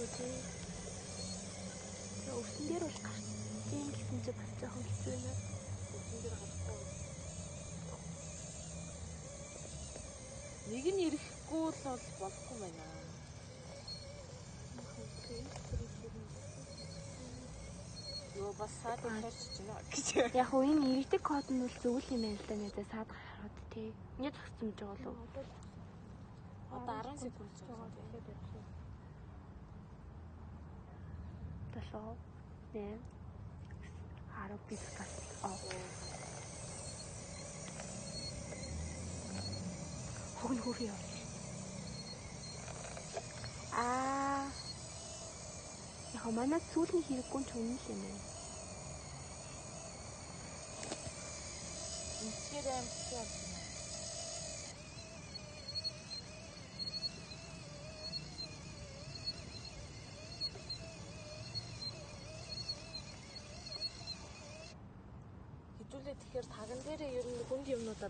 шүү дээ. Өвсөн дээр бол гарсан гэсэн чинь бас жоохон хэцүү байна. Өвсөн дээр гарахгүй. Нэг нь ирэхгүй л бол болохгүй байна. Йоо бас саад харч байна гэж. Яг уу энэ иргэдэг код нь бол зөвл юм байна л да мэдээ саад хараад тий. Ингээд зогссон гэж байгаа болов. Одоо 10 секунд болж байгаа тийм. 7 8 10 бит бас хогн хөрөө яа. Яг манай сүүлийн хэрэггүй ч үнэн л юм байна. Инчээр амтсан. Хизүүлээ тэгэхээр таган дээрээ ер нь хүнд юмнуудаа